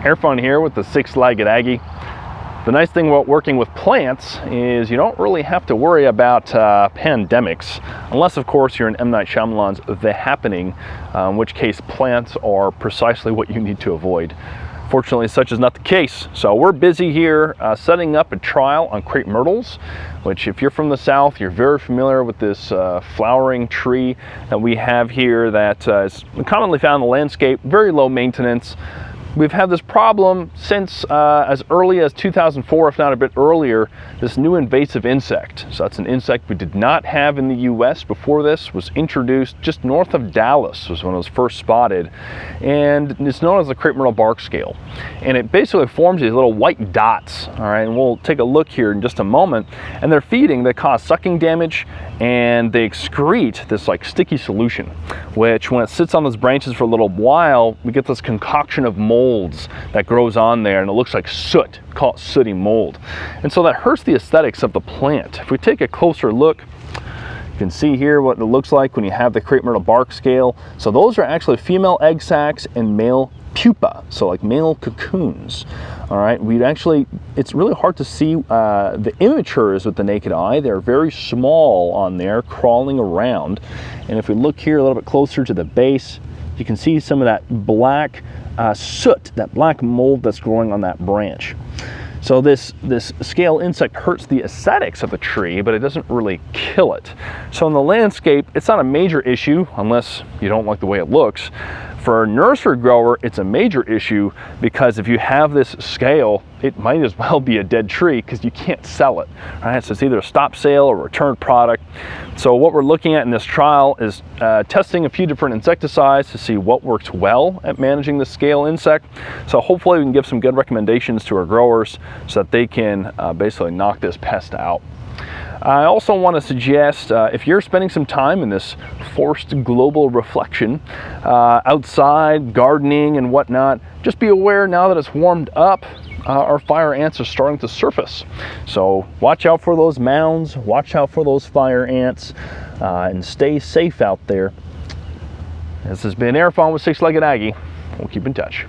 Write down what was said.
Airfun here with the six-legged Aggie. The nice thing about working with plants is you don't really have to worry about pandemics, unless of course you're in M. Night Shyamalan's The Happening, in which case plants are precisely what you need to avoid. Fortunately, such is not the case. So we're busy here setting up a trial on crepe myrtles, which if you're from the South, you're very familiar with this flowering tree that we have here that is commonly found in the landscape, very low maintenance. We've had this problem since as early as 2004, if not a bit earlier, this new invasive insect. So that's an insect we did not have in the US before this, was introduced just north of Dallas, was when it was first spotted. And it's known as the crepe myrtle bark scale. And it basically forms these little white dots, all right? And we'll take a look here in just a moment. And they're feeding, they cause sucking damage, and they excrete this like sticky solution, which when it sits on those branches for a little while, we get this concoction of molds that grows on there, and it looks like soot, call it sooty mold. And so that hurts the aesthetics of the plant. If we take a closer look, you can see here what it looks like when you have the crepe myrtle bark scale. So those are actually female egg sacs and male pupa, so like male cocoons. All right, it's really hard to see the immatures with the naked eye. They're very small on there, crawling around. And if we look here a little bit closer to the base, you can see some of that black soot, that black mold that's growing on that branch. So this scale insect hurts the aesthetics of the tree, but it doesn't really kill it. So in the landscape, it's not a major issue unless you don't like the way it looks. For a nursery grower, it's a major issue because if you have this scale, it might as well be a dead tree because you can't sell it, right? So it's either a stop sale or return product. So what we're looking at in this trial is testing a few different insecticides to see what works well at managing the scale insect. So hopefully we can give some good recommendations to our growers so that they can basically knock this pest out. I also want to suggest if you're spending some time in this forced global reflection, outside, gardening and whatnot, just be aware now that it's warmed up, our fire ants are starting to surface. So watch out for those mounds, watch out for those fire ants, and stay safe out there. This has been Airfun with Six-Legged Aggie. We'll keep in touch.